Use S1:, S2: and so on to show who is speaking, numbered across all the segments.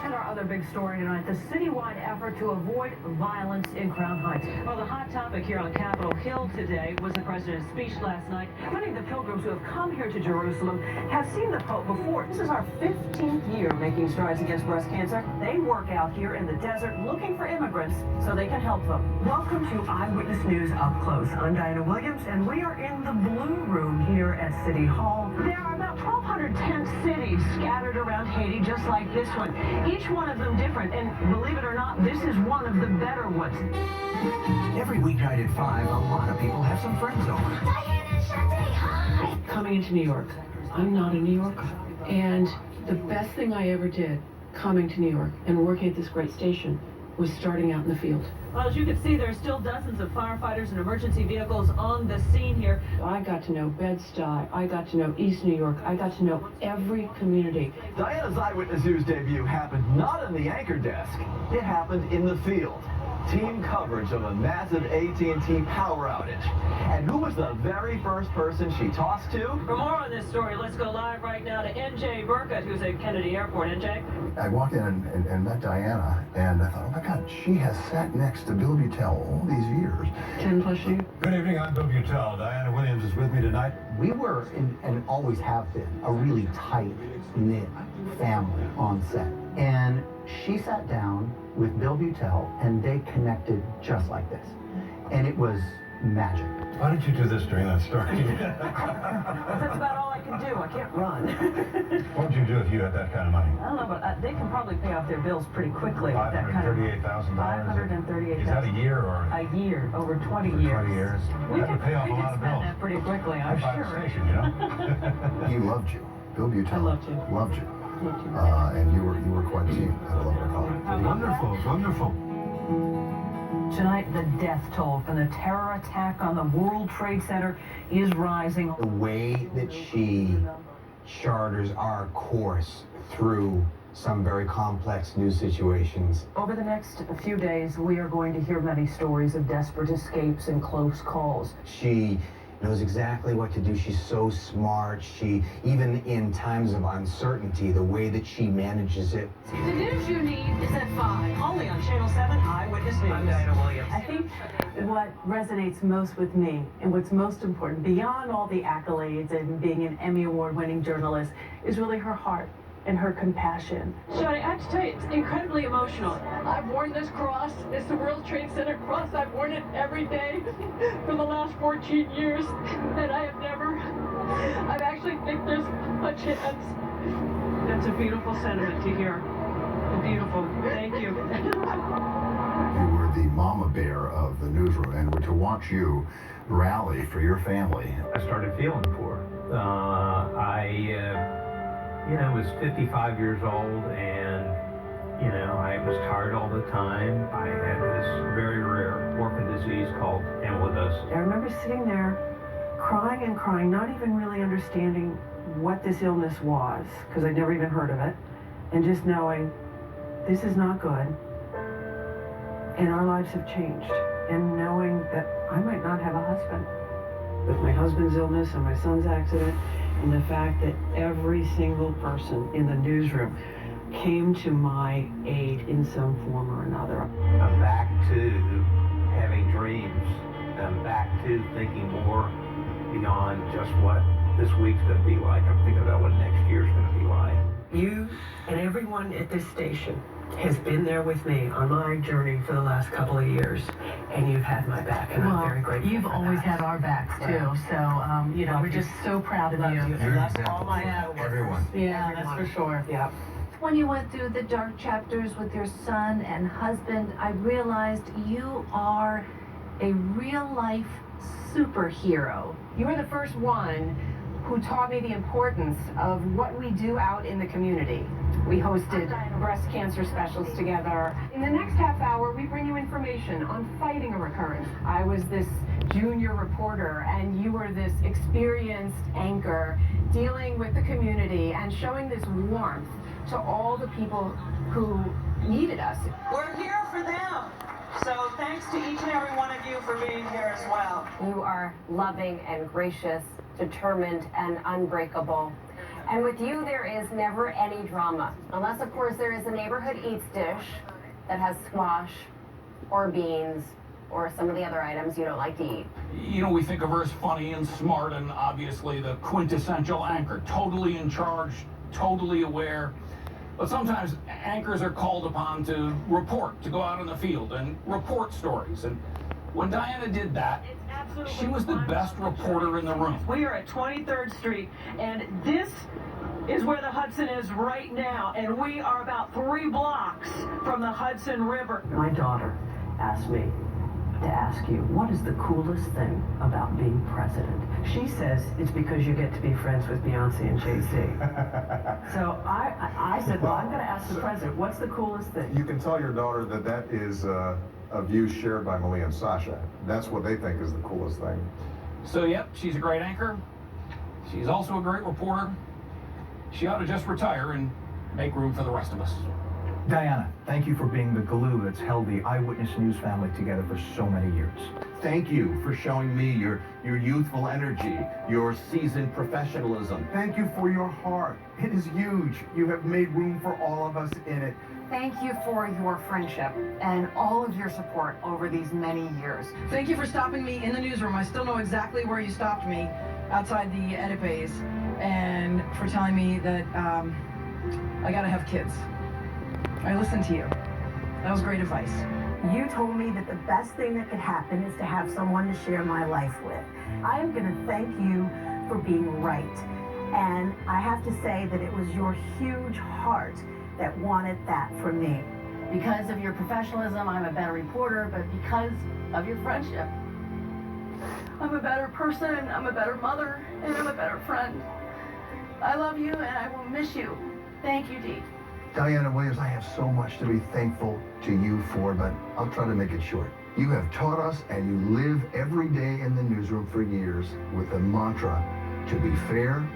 S1: And our other big story tonight, the citywide effort to avoid violence in Crown Heights. Well, the hot topic here on Capitol Hill today was the president's speech last night. Many of the pilgrims who have come here to Jerusalem have seen the Pope before. This is our 15th year making strides against breast cancer. They work out here in the desert looking for immigrants so they can help them. Welcome to Eyewitness News Up Close. I'm Diana Williams, and we are in the Blue Room here at City Hall. There are about 1,200 tent cities scattered around Haiti, just like this one. Each one of them different, and believe it or not, this is one of the better ones.
S2: Every weeknight at 5, a lot of people have some friends over.
S3: Diana Shante, hi!
S4: Coming into New York, I'm not a New Yorker. And the best thing I ever did coming to New York and working at this great station was starting out in the field.
S1: Well, as you can see, there's still dozens of firefighters and emergency vehicles on the scene here.
S4: I got to know Bed-Stuy, I got to know East New York, I got to know every community.
S5: Diana's Eyewitness News debut happened not on the anchor desk. It happened in the field. Team coverage of a massive AT&T power outage. And who was the very first person she tossed to?
S1: For more on this story, let's go live right now to NJ Burkett, who's at Kennedy Airport. NJ?
S6: I walked in and met Diana, and I thought, oh my God, she has sat next to Bill Beutel all these years.
S4: 10 plus years.
S7: Good evening, I'm Bill Beutel. Diana Williams is with me tonight.
S8: We were, and always have been, a really tight-knit family on set. And she sat down with Bill Beutel, and they connected just like this. And it was magic.
S7: Why did you do this during that story?
S1: That's about all I can do. I can't run.
S7: What would you do if you had that kind of money?
S1: I don't know, but they can probably pay off their bills pretty quickly with that kind of...
S7: $538,000?
S1: $538,000.
S7: Is that a year or?
S1: A year, over 20
S7: over
S1: years.
S7: 20 years.
S1: We
S7: That
S1: can
S7: would pay off a lot of
S1: spend
S7: bills.
S1: that pretty quickly, I'm
S7: I'd buy the
S1: sure.
S7: station, you know?
S6: He loved you. Bill Beutel
S4: I loved you.
S6: Loved you.
S4: Loved you.
S6: And you were quite a team at 11 o'clock.
S7: Wonderful, wonderful.
S1: Tonight, the death toll from the terror attack on the World Trade Center is rising.
S8: The way that she charters our course through some very complex new situations.
S1: Over the next few days, we are going to hear many stories of desperate escapes and close calls.
S8: She knows exactly what to do. She's so smart. She, even in times of uncertainty, the way that she manages it.
S1: The news you need is at 5, only on Channel 7 Eyewitness News. I'm Diana Williams.
S9: I think what resonates most with me and what's most important, beyond all the accolades and being an Emmy Award-winning journalist, is really her heart and her compassion.
S4: Shadi, I have to tell you, it's incredibly emotional. I've worn this cross. It's the World Trade Center cross. I've worn it every day for the last 14 years, and I actually think there's a chance.
S1: That's a beautiful sentiment to hear. Beautiful. Thank you.
S6: You were the mama bear of the newsroom, and to watch you rally for your family.
S10: I started feeling for her. I was 55 years old, and, I was tired all the time. I had this very rare orphan disease called amyloidosis.
S9: I remember sitting there crying and crying, not even really understanding what this illness was, because I'd never even heard of it, and just knowing this is not good, and our lives have changed, and knowing that I might not have a husband.
S4: With my husband's illness and my son's accident, and the fact that every single person in the newsroom came to my aid in some form or another.
S10: I'm back to having dreams. I'm back to thinking more beyond just what this week's going to be like. I'm thinking about what next year's going to be like.
S4: You and everyone at this station has been there with me on my journey for the last couple of years, and you've had my back, and I'm very grateful.
S9: You've
S4: for
S9: always
S4: that.
S9: had our backs too, so we're just so proud of you.
S4: And that's all my
S6: Everyone.
S9: Yeah, that's for sure.
S4: Yeah.
S3: When you went through the dark chapters with your son and husband, I realized you are a real-life superhero.
S11: You were the first one who taught me the importance of what we do out in the community. We hosted breast cancer specials together. In the next half hour, we bring you information on fighting a recurrence. I was this junior reporter, and you were this experienced anchor dealing with the community and showing this warmth to all the people who needed us.
S1: We're here for them. So thanks to each and every one of you for being here as well.
S11: You are loving and gracious, determined and unbreakable. And with you, there is never any drama. Unless, of course, there is a neighborhood eats dish that has squash or beans or some of the other items you don't like to eat.
S12: You know, we think of her as funny and smart and obviously the quintessential anchor, totally in charge, totally aware. But sometimes anchors are called upon to report, to go out in the field and report stories. And when Diana did that, she was the best reporter in the room.
S1: We are at 23rd Street, and this is where the Hudson is right now, and we are about 3 blocks from the Hudson River. My daughter asked me to ask you, what is the coolest thing about being president? She says it's because you get to be friends with Beyonce and Jay-Z. So I said, well, I'm going to ask the president, what's the coolest thing?
S13: You can tell your daughter that that is a view shared by Malia and Sasha. That's what they think is the coolest thing.
S12: So, yep, she's a great anchor. She's also a great reporter. She ought to just retire and make room for the rest of us.
S2: Diana, thank you for being the glue that's held the Eyewitness News family together for so many years.
S5: Thank you for showing me your youthful energy, your seasoned professionalism.
S6: Thank you for your heart. It is huge. You have made room for all of us in it.
S11: Thank you for your friendship and all of your support over these many years.
S4: Thank you for stopping me in the newsroom. I still know exactly where you stopped me, outside the Edipes, and for telling me that I gotta have kids. I listened to you. That was great advice.
S14: You told me that the best thing that could happen is to have someone to share my life with. I am going to thank you for being right. And I have to say that it was your huge heart that wanted that from me.
S3: Because of your professionalism, I'm a better reporter, but because of your friendship,
S4: I'm a better person, I'm a better mother, and I'm a better friend. I love you, and I will miss you. Thank you, Dee.
S6: Diana Williams, I have so much to be thankful to you for, but I'll try to make it short. You have taught us, and you live every day in the newsroom for years with the mantra to be fair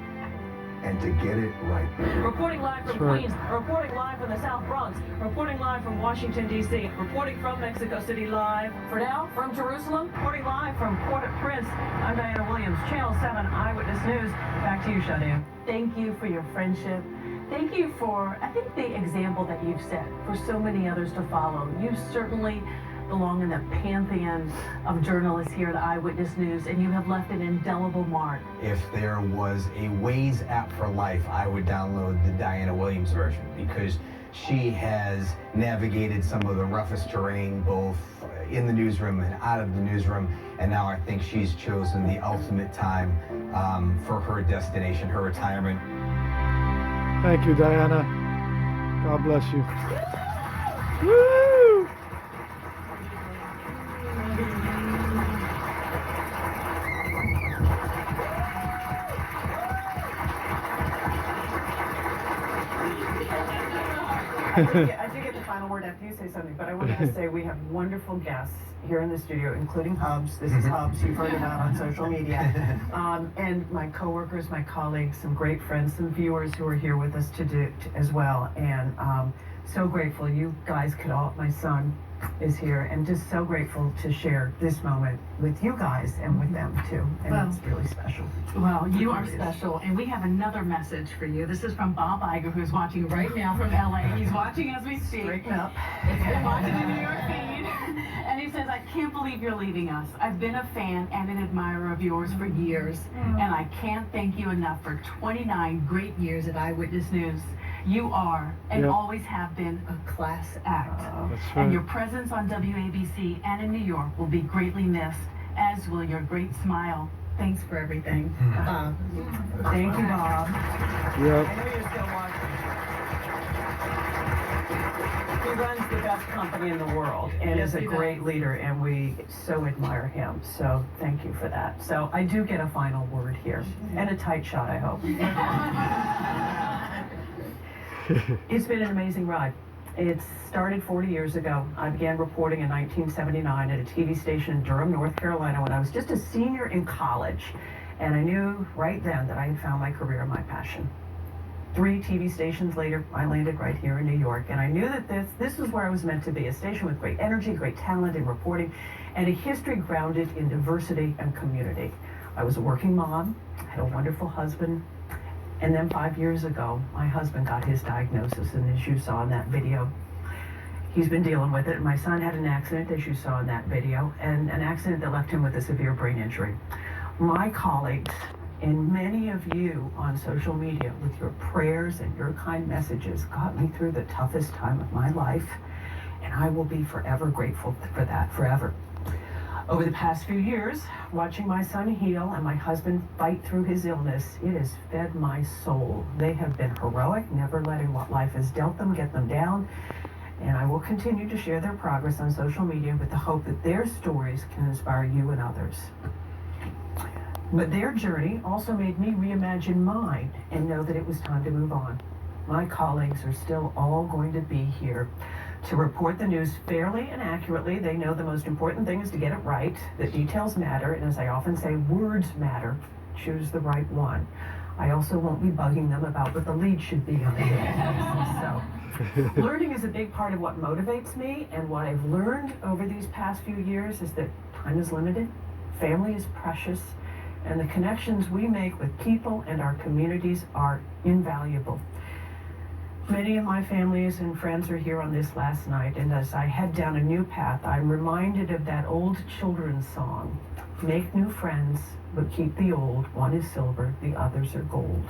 S6: and to get it right.
S1: Reporting live from Queens, reporting live from the South Bronx, reporting live from Washington, D.C., reporting from Mexico City live. For now, from Jerusalem, reporting live from Port-au-Prince, I'm Diana Williams, Channel 7 Eyewitness News. Back to you, Shadi.
S9: Thank you for your friendship. Thank you for, I think, the example that you've set for so many others to follow. You certainly belong in the pantheon of journalists here at Eyewitness News, and you have left an indelible mark.
S2: If there was a Waze app for life, I would download the Diana Williams version because she has navigated some of the roughest terrain, both in the newsroom and out of the newsroom, and now I think she's chosen the ultimate time for her destination, her retirement.
S15: Thank you, Diana. God bless you. Woo!
S9: I do get the final word after you say something, but I wanted to say we have wonderful guests here in the studio, including Hubs. This is Hubs, you've heard about on social media. And my coworkers, my colleagues, some great friends, some viewers who are here with us as well. And so grateful you guys could all, my son is here, and just so grateful to share this moment with you guys and with them too. And it's really special.
S16: Well, you are special, and we have another message for you. This is from Bob Iger, who's watching right now from LA. He's watching as we speak.
S9: Straighten up.
S16: He's watching the New York feed. And he says, I can't believe you're leaving us. I've been a fan and an admirer of yours for years, and I can't thank you enough for 29 great years at Eyewitness News. You are, and always have been, a class act.
S15: That's right.
S16: And your presence on WABC and in New York will be greatly missed, as will your great smile. Thanks for everything.
S9: Thank you, Bob.
S15: Yep.
S9: I know you're still watching. He runs the best company in the world and is a great leader, and we so admire him. So thank you for that. So I do get a final word here, and a tight shot, I hope. It's been an amazing ride. It started 40 years ago. I began reporting in 1979 at a TV station in Durham, North Carolina, when I was just a senior in college. And I knew right then that I had found my career and my passion. 3 TV stations later, I landed right here in New York. And I knew that this was where I was meant to be, a station with great energy, great talent in reporting, and a history grounded in diversity and community. I was a working mom, had a wonderful husband, And then 5 years ago, my husband got his diagnosis, and as you saw in that video, he's been dealing with it. My son had an accident, as you saw in that video, and an accident that left him with a severe brain injury. My colleagues and many of you on social media, with your prayers and your kind messages, got me through the toughest time of my life, and I will be forever grateful for that, forever. Over the past few years, watching my son heal and my husband fight through his illness, it has fed my soul. They have been heroic, never letting what life has dealt them get them down, and I will continue to share their progress on social media with the hope that their stories can inspire you and others. But their journey also made me reimagine mine and know that it was time to move on. My colleagues are still all going to be here to report the news fairly and accurately. They know the most important thing is to get it right, that details matter, and as I often say, words matter. Choose the right one. I also won't be bugging them about what the lead should be on the video. So, learning is a big part of what motivates me, and what I've learned over these past few years is that time is limited, family is precious, and the connections we make with people and our communities are invaluable. Many of my families and friends are here on this last night, and as I head down a new path, I'm reminded of that old children's song, "Make new friends, but keep the old. One is silver, the others are gold."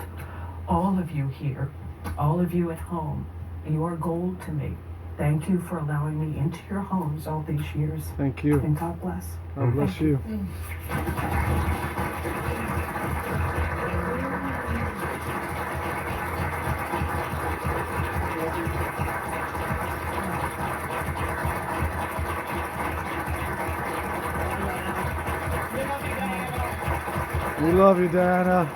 S9: All of you here, all of you at home, you are gold to me. Thank you for allowing me into your homes all these years.
S15: Thank you.
S9: And God bless.
S15: God bless you. We love you, Diana.